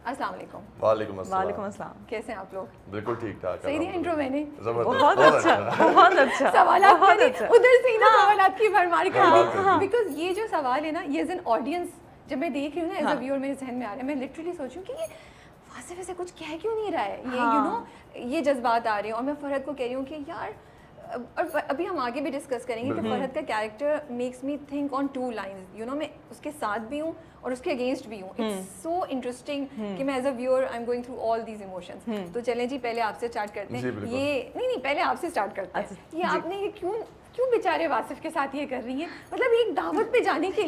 अस्सलाम वालेकुम। वालेकुम अस्सलाम। वालेकुम अस्सलाम। कैसे हैं आप लोग? बिल्कुल ठीक ठाक। सही दिया इंट्रो मैंने? बहुत अच्छा, बहुत अच्छा, सवालात बहुत मैंने अच्छा। उधर से ही ना सवालात की भरमार कर हाँ, दी हाँ। बिकॉज ये जो सवाल है ना, ये एज एन ऑडियंस जब मैं देख रही हूँ ना, एज अ हाँ। व्यूअर मेरे जहन में आ रहा है, मैं लिटरली सोच रही हूँ कि ये वासिफ ऐसे कुछ कह क्यों नहीं रहा है, ये हाँ। यू नो ये जज्बात आ रहे हैं। और मैं फरहत को कह रही हूँ कि यार, और अभी हम आगे भी डिस्कस करेंगे कि फरहत का character makes me think on two lines, you know मैं उसके साथ भी हूँ और उसके अगेंस्ट भी हूँ। इट्स सो इंटरेस्टिंग कि मैं as a viewer I am going through all these emotions. तो चलें जी, पहले आपसे स्टार्ट करते जी, हैं। बिल्कुल। ये नहीं पहले आपसे स्टार्ट करते हैं। अच्छा, ये जी। आपने ये क्यों क्यों बेचारे वासिफ के साथ ये कर रही हैं? मतलब एक दावत पे जाने के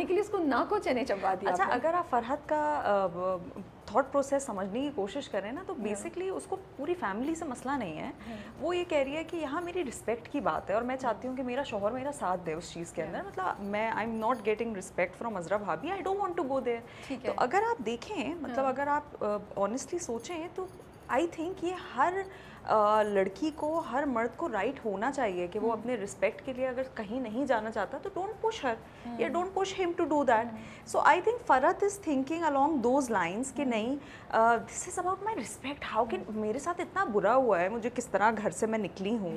लिए उसको ना को चने चबा दिया अच्छा, आपने। अगर आप फरहत का थॉट प्रोसेस समझने की कोशिश करें ना, तो बेसिकली उसको पूरी फैमिली से मसला नहीं है। वो ये कह रही है कि यहाँ मेरी रिस्पेक्ट की बात है और मैं चाहती हूँ कि मेरा शौहर मेरा साथ दे उस चीज़ के अंदर। मतलब मैं I am not getting respect from Azra भाभी, I don't want to go there. ठीक तो है। अगर आप देखें, मतलब अगर आप ऑनेस्टली सोचें, तो आई थिंक ये हर लड़की को, हर मर्द को राइट होना चाहिए कि वो अपने रिस्पेक्ट के लिए अगर कहीं नहीं जाना चाहता तो don't push her or don't push him to do that. So I think Farhat is thinking along those lines कि नहीं, this is about my respect. How can मेरे साथ इतना बुरा हुआ है, मुझे किस तरह घर से मैं निकली हूँ,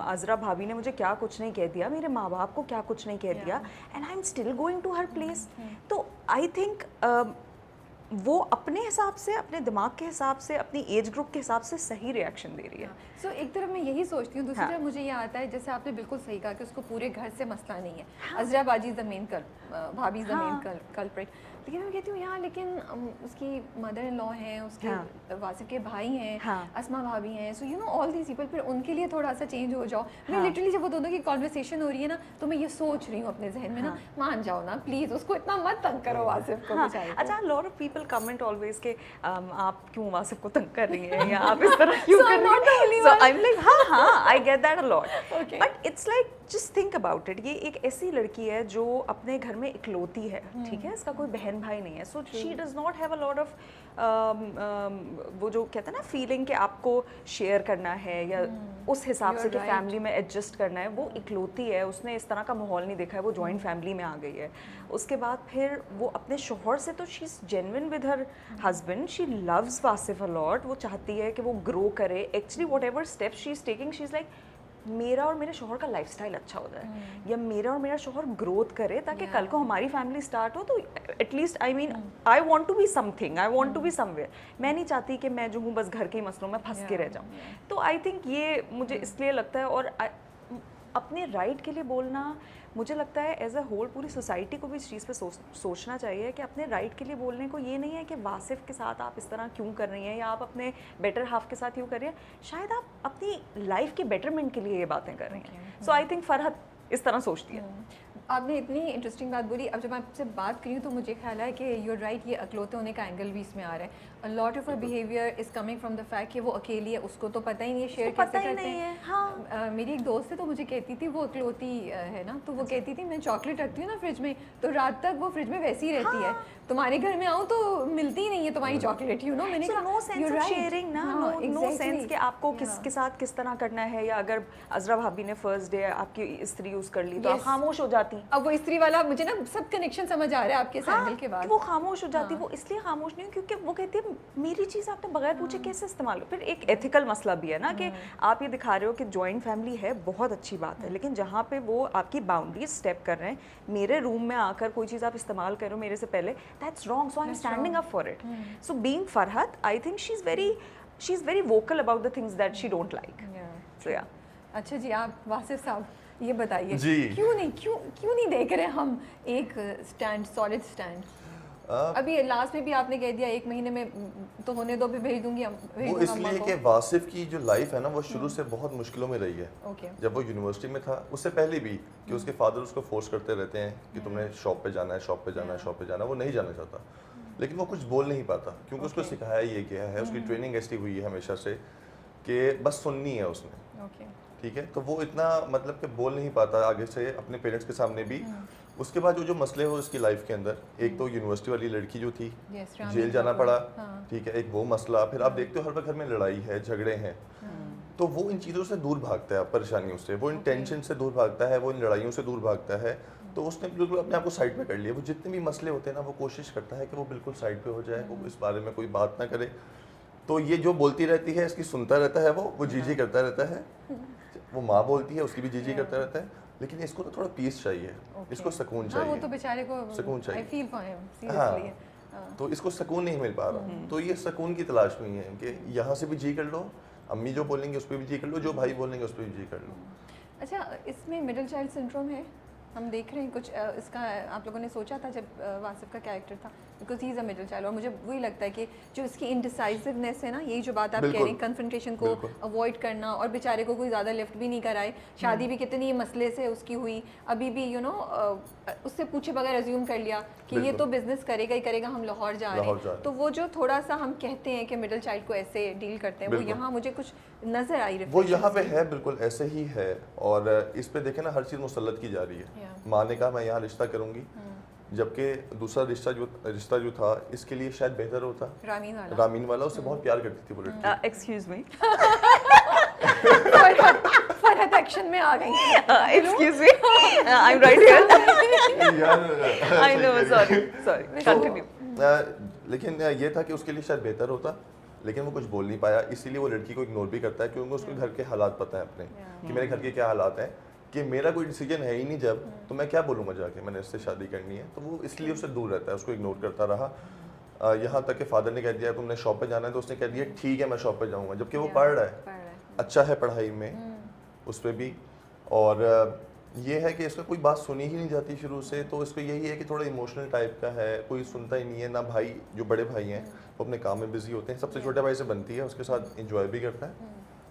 अज़रा भाभी ने मुझे क्या कुछ नहीं कह दिया, मेरे माँ बाप को क्या कुछ नहीं कह दिया, and I am still going to her place. तो आई थिंक वो अपने हिसाब से, अपने दिमाग के हिसाब से, अपनी एज ग्रुप के हिसाब से सही रिएक्शन दे रही है। सो एक तरफ मैं यही सोचती हूँ, दूसरी हाँ। तरफ मुझे ये आता है, जैसे आपने बिल्कुल सही कहा कि उसको पूरे घर से मसला नहीं है। अज़रा बाजी ज़मीन भाभी ज़मीन कल्प्रिट। लेकिन मैं कहती हूँ यार, लेकिन उसकी मदर इन लॉ हैं, उसके वासिफ के भाई हैं, अस्मा भाभी हैं, so you know all these people, फिर उनके लिए थोड़ा सा चेंज हो जाओ। मैं लिटरली जब वो दोनों की कॉन्वर्सेशन हो रही है ना, तो मैं ये सोच रही हूँ अपने जहन में ना, मान जाओ ना प्लीज़, उसको इतना मत तंग करो वासिफ को। अच्छा, lot of people comment always के आप क्यों वासिफ को तंग कर रही हैं या आप इस तरह क्यों कर रही हैं। सो आई एम लाइक हाँ, I get that a lot, but it's like just think about it. ये एक ऐसी लड़की है जो अपने घर में इकलौती है, ठीक है, इसका कोई बहन भाई नहीं है। So she does not have a lot of वो जो कहते हैं ना फीलिंग कि आपको शेयर करना है या उस हिसाब से कि फैमिली में एडजस्ट करना है। वो इकलौती है, उसने इस तरह का माहौल नहीं देखा है, वो जॉइंट फैमिली में आ गई है। उसके बाद फिर वो अपने शोहर से, तो she is genuine with her husband, she loves Wasif a lot. वो चाहती है कि वो ग्रो करे। Actually what ever step she is taking, she is like मेरा और मेरे शोहर का लाइफस्टाइल अच्छा हो जाए या मेरा और मेरा शोहर ग्रोथ करे, ताकि कल को हमारी फैमिली स्टार्ट हो तो at least I mean I want to be something, I want to be somewhere. मैं नहीं चाहती कि मैं जो हूँ बस घर के ही मसलों में फंस के रह जाऊँ। तो आई थिंक ये मुझे इसलिए लगता है, और अपने राइट के लिए बोलना, मुझे लगता है एज अ होल पूरी सोसाइटी को भी इस चीज़ पे सोचना चाहिए कि अपने राइट के लिए बोलने को ये नहीं है कि वासिफ के साथ आप इस तरह क्यों कर रही हैं या आप अपने बेटर हाफ के साथ क्यों कर रही हैं, शायद आप अपनी लाइफ के बेटरमेंट के लिए ये बातें कर रही हैं। सो आई थिंक फरहत इस तरह सोचती है। आपने इतनी इंटरेस्टिंग बात बोली। अब जब मैं आपसे बात करी तो मुझे ख्याल है कि यूर राइट, ये अकलौते होने का एंगल भी इसमें आ रहा है। A lot of her behaviour is coming from the fact कि वो अकेली है, उसको तो पता ही नहीं है शेयर कैसे करते हैं। हाँ। मेरी एक दोस्त है, तो मुझे कहती थी, वो अकलौती है ना, तो वो कहती थी मैं चॉकलेट रखती हूँ ना फ्रिज में, तो रात तक वो फ्रिज में वैसी ही रहती है, तुम्हारे घर में आऊँ तो मिलती ही नहीं है तुम्हारी चॉकलेट, यू नो। मैंने कहा नो सेंस ऑफ शेयरिंग ना, नो सेंस कि आपको किसके साथ किस तरह करना है। या अगर अज़रा भाभी ने फर्स्ट डे आपकी इस्त्री यूज़ कर ली तो आप खामोश हो जाती। अब वो इस्त्री वाला मुझे ना सब कनेक्शन समझ आ रहा है आपके सैंडल के बाद। वो खामोश हो जाती। वो इसलिए खामोश नहीं, क्योंकि वो कहती है मेरी चीज़ आपने बगैर पूछे कैसे इस्तेमाल हो। फिर एक एथिकल मसला भी है ना कि आप ये दिखा रहे हो कि जॉइंट फैमिली है, बहुत अच्छी बात है, लेकिन जहाँ पे वो आपकी बाउंड्रीज स्टेप कर रहे हैं, मेरे रूम में आकर कोई चीज़ आप इस्तेमाल करो मेरे से पहले, that's wrong. So I am standing up for it. So being Farhat, I think she is very vocal about the things that she don't like. So yeah. अच्छा जी, आप वासिफ साहब ये बताइए, जी। क्यों नहीं देख रहे हम एक स्टैंड, सॉलिड स्टैंड? अभी लास्ट में भी आपने कह दिया 1 महीने में तो होने दो, भी भेज दूंगी हम। वो इसलिए कि वासिफ की जो लाइफ है ना, वो शुरू से बहुत मुश्किलों में रही है। जब वो यूनिवर्सिटी में था, उससे पहले भी, कि उसके फादर उसको फोर्स करते रहते हैं कि तुमने शॉप पे जाना है, शॉप पे जाना है, शॉप पे जाना है। वो नहीं जाना चाहता, लेकिन वो कुछ बोल नहीं पाता, क्योंकि उसको सिखाया ये गया है, उसकी ट्रेनिंग ऐसी हुई है हमेशा से कि बस सुननी है उसने। ठीक है, तो वो इतना मतलब कि बोल नहीं पाता आगे से अपने पेरेंट्स के सामने भी। उसके बाद जो मसले हो उसकी लाइफ के अंदर, एक तो यूनिवर्सिटी वाली लड़की जो थी, जेल जाना पड़ा, ठीक है, एक वो मसला, फिर आप देखते हो हर वक्त घर में लड़ाई है, झगड़े हैं, तो वो इन चीज़ों से दूर भागता है, परेशानियों से, वो इन टेंशन से दूर भागता है, वो इन लड़ाइयों से दूर भागता है, तो उसने बिल्कुल अपने आप को साइड पे कर लिया। वो जितने भी मसले होते हैं ना, वो कोशिश करता है कि वो बिल्कुल साइड पे हो जाए, वो इस बारे में कोई बात ना करे। तो ये जो बोलती रहती है, इसकी सुनता रहता है, वो जी करता रहता है। वो माँ बोलती है, उसकी भी जी करता रहता है, लेकिन इसको तो थोड़ा पीस चाहिए, इसको सुकून चाहिए। वो तो बेचारे को सुकून चाहिए। I feel for him, हाँ, seriously। तो इसको सुकून नहीं मिल पा रहा। तो ये सुकून की तलाश में ही है कि यहाँ से भी जी कर लो, अम्मी जो बोलेंगे उस पर भी जी कर लो, जो भाई बोलेंगे उस पर भी जी कर लो। अच्छा, इसमें मिडिल चाइल्ड सिंड्रोम है, हम देख रहे हैं कुछ इसका आप लोगों ने सोचा था जब वासिफ का कैरेक्टर था, because he is a middle child, और मुझे वही लगता है कि जो इसकी इनडिसाइसिवनेस है ना, यही जो बात आप कह रहे हैं, कन्फ्रंटेशन को अवॉइड करना, और बेचारे को कोई ज़्यादा लिफ्ट भी नहीं कराए, शादी भी कितनी मसले से उसकी हुई, अभी भी उससे पूछे बगैर अज्यूम कर लिया कि ये तो बिजनेस करेगा ही करेगा, हम लाहौर जा रहे हैं। तो वो जो थोड़ा सा हम कहते हैं कि मिडिल चाइल्ड को ऐसे डील करते हैं, वो यहाँ मुझे कुछ नजर आई, वो यहाँ पे है, बिल्कुल ऐसे ही है। और इस पे देखे ना, हर चीज़ मुसल्लत की जा रही है। माँ ने कहा मैं यहाँ रिश्ता करूँगी, जबकि दूसरा रिश्ता जो था इसके लिए शायद बेहतर होता। रामीन वाला उससे बहुत प्यार करती थी वो लड़की। एक्सक्यूज मी, फरहत एक्शन में आ गई। Excuse me, I am right here. I know, sorry continue. लेकिन ये था कि उसके लिए शायद बेहतर होता, लेकिन वो कुछ बोल नहीं पाया, इसीलिए वो लड़की को इग्नोर भी करता है, क्योंकि उसको घर के हालात पता है अपने, कि मेरे घर के क्या हालात हैं, कि मेरा कोई डिसीजन है ही नहीं जब, तो मैं क्या बोलूँगा जाके मैंने इससे शादी करनी है। तो वो इसलिए उससे दूर रहता है, उसको इग्नोर करता रहा। यहाँ तक कि फादर ने कह दिया तुमने शॉप पे जाना है, तो उसने कह दिया ठीक है मैं शॉप पे जाऊँगा, जबकि वो पढ़ रहा है, अच्छा है पढ़ाई में उस पर भी। और ये है कि इसमें कोई बात सुनी ही नहीं जाती शुरू से, तो इस पर यही है कि थोड़ा इमोशनल टाइप का है, कोई सुनता ही नहीं है ना। भाई जो बड़े भाई हैं वो अपने काम में बिजी होते हैं, सबसे छोटे भाई से बनती है, उसके साथ इंजॉय भी करता है,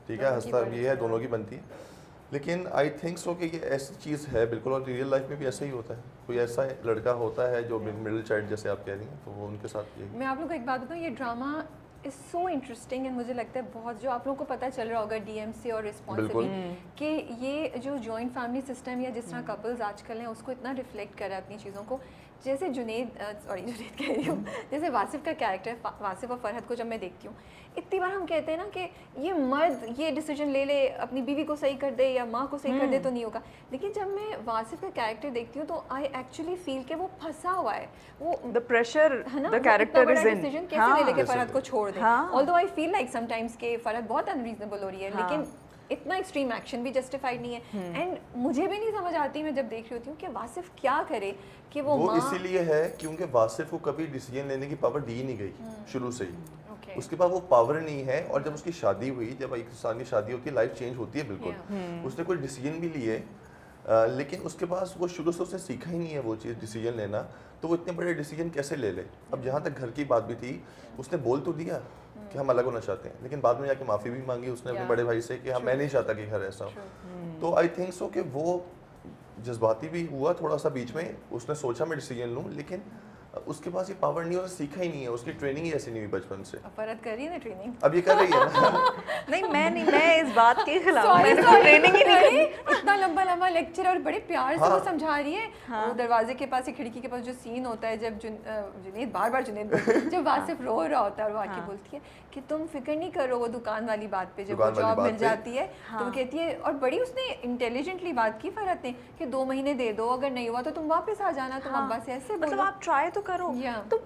ठीक है, हंसता भी है, दोनों की बनती है। लेकिन आई थिंक सो कि ये ऐसी चीज़ है बिल्कुल, और रियल लाइफ में भी ऐसा ही होता है। कोई ऐसा लड़का होता है जो मिडिल चाइल्ड जैसे आप कह रही हैं, तो वो उनके साथ ये। मैं आप लोगों को एक बात बताऊँ, ये drama is so interesting and मुझे लगता है बहुत, जो आप लोगों को पता चल रहा होगा डीएमसी और रिस्पॉन्सिबिलिटी, कि ये जो जॉइंट फैमिली सिस्टम या जिस तरह कपल्स आजकल हैं उसको इतना रिफ्लेक्ट कर रहा है अपनी चीज़ों को। जैसे जुनैद कह रही हूँ, जैसे वासिफ का कैरेक्टर, वासिफ और फरहत को जब मैं देखती हूँ, इतनी बार हम कहते हैं ना कि ये मर्द ये डिसीजन ले ले, अपनी बीवी को सही कर दे या माँ को सही कर दे तो नहीं होगा। लेकिन जब मैं वासिफ का कैरेक्टर देखती हूँ तो आई एक्चुअली फील कि वो फंसा हुआ है, वो द प्रेशर है ना, the character is in, decision कैसे ले लेके फरहत को छोड़ दे। Although I feel like sometimes के फरहत बहुत अनरीजनेबल हो रही है, लेकिन इतना एक्सट्रीम एक्शन भी जस्टिफाइड नहीं है। एंड मुझे भी नहीं समझ आती, मैं जब देख रही होती हूँ कि वासिफ क्या करे कि वो इसीलिए है क्योंकि वासिफ को कभी डिसीजन लेने की पावर दी नहीं गई शुरू से ही। उसके पास वो पावर नहीं है, और जब उसकी शादी हुई, जब एक इंसान की शादी होती है, लाइफ चेंज होती है बिल्कुल। उसने कोई डिसीजन भी लिए, लेकिन उसके पास वो शुरू से उसने सीखा ही नहीं है वो चीज़ डिसीजन लेना, तो वो इतने बड़े डिसीजन कैसे ले ले। अब जहाँ तक घर की बात भी थी, उसने बोल तो दिया कि हम अलग होना चाहते हैं, लेकिन बाद में जाके माफ़ी भी मांगी उसने अपने बड़े भाई से कि मैं नहीं चाहता कि घर ऐसा हो। तो आई थिंक सो कि वो जज्बाती भी हुआ थोड़ा सा बीच में, उसने सोचा मैं डिसीजन लूँ, लेकिन उसके पास ये पावर नहीं है, उसने सीखा ही नहीं है, उसकी ट्रेनिंग ही ऐसी नहीं हुई बचपन से। फरहत कर रही है ना ट्रेनिंग, अब ये कर रही है ना। नहीं मैं इस बात के खिलाफ हूं, मैं ट्रेनिंग ही नहीं करी। इतना लंबा लेक्चर और बड़े प्यार से वो समझा रही है। वो दरवाजे के पास, खिड़की के पास जो सीन होता है, जब जुनैद बार जब वासिफ रो रहा होता है और वो आके बोलती है कि तुम फिक्र नहीं करो, वो दुकान वाली बात पे जब वो जॉब मिल जाती है तो वो कहती है, और बड़ी उसने इंटेलिजेंटली बात की फरहत ने कि 2 महीने दे दो, अगर नहीं हुआ तो तुम वापस आ जाना, तुम अब्बा से ऐसे बोलो, मतलब आप ट्राई तो करो। तो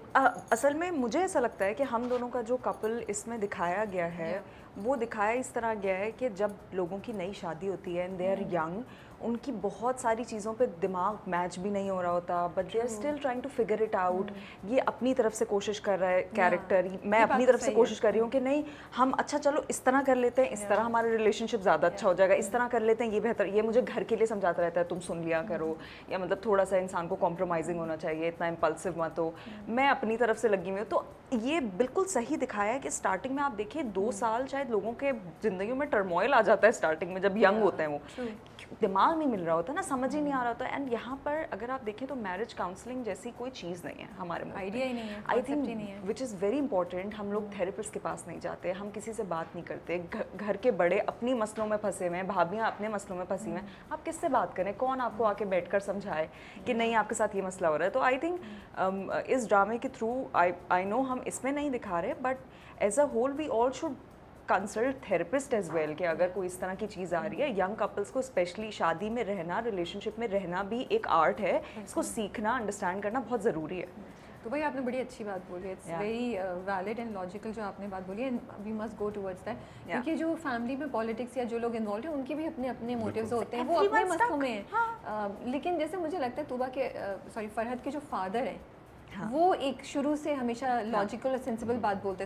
असल में मुझे ऐसा लगता है कि हम दोनों का जो कपल इसमें दिखाया गया है, वो दिखाया इस तरह गया है कि जब लोगों की नई शादी होती है एंड दे आर यंग, उनकी बहुत सारी चीज़ों पे दिमाग मैच भी नहीं हो रहा होता, but they are still trying to figure it out. ये अपनी तरफ से कोशिश कर रहा है कैरेक्टर, मैं अपनी तरफ से कोशिश कर रही हूँ कि नहीं हम अच्छा चलो इस तरह कर लेते हैं, इस तरह हमारा रिलेशनशिप ज़्यादा अच्छा हो जाएगा, इस तरह कर लेते हैं, ये बेहतर, ये मुझे घर के लिए समझाता रहता है तुम सुन लिया करो, या मतलब थोड़ा सा इंसान को कॉम्प्रोमाइजिंग होना चाहिए, इतना इम्पल्सिव मत हो। मैं अपनी तरफ से लगी हुई हूँ, तो ये बिल्कुल सही दिखाया है कि स्टार्टिंग में आप देखिए 2 साल शायद लोगों के ज़िंदगियों में टर्मोइल आ जाता है स्टार्टिंग में, जब यंग होते हैं वो दिमाग नहीं मिल रहा होता ना, समझ ही नहीं आ रहा होता। एंड यहाँ पर अगर आप देखें तो मैरिज काउंसलिंग जैसी कोई चीज़ नहीं है हमारे में, आइडिया ही नहीं है, I think which is very important. हम लोग थेरेपिस्ट के पास नहीं जाते, हम किसी से बात नहीं करते, घर के बड़े अपनी मसलों में फंसे हुए हैं, भाभियाँ अपने मसलों में फंसी हुए हैं, आप किससे बात करें, कौन आपको आके बैठ कर समझाए कि नहीं आपके साथ ये मसला हो रहा है। तो आई थिंक इस ड्रामे के थ्रू आई नो हम इसमें नहीं दिखा रहे, but as a whole we all should consult therapist as well कि अगर कोई इस तरह की चीज़ आ रही है, यंग कपल्स को स्पेशली शादी में रहना, रिलेशनशिप में रहना भी एक आर्ट है, इसको सीखना, अंडरस्टैंड करना बहुत ज़रूरी है। तो भाई आपने बड़ी अच्छी बात बोली, it's very valid and logical जो आपने बात बोली, and we must go towards that, क्योंकि जो फैमिली में पॉलिटिक्स या जो लोग इन्वॉल्व हैं उनके भी अपने अपने मोटिव्स होते हैं, वो अपने मसलों में हैं। लेकिन जैसे मुझे लगता है तूबा के फरहत के जो फादर हैं वो एक शुरू से हमेशा लॉजिकल और सेंसिबल बात बोलते थे।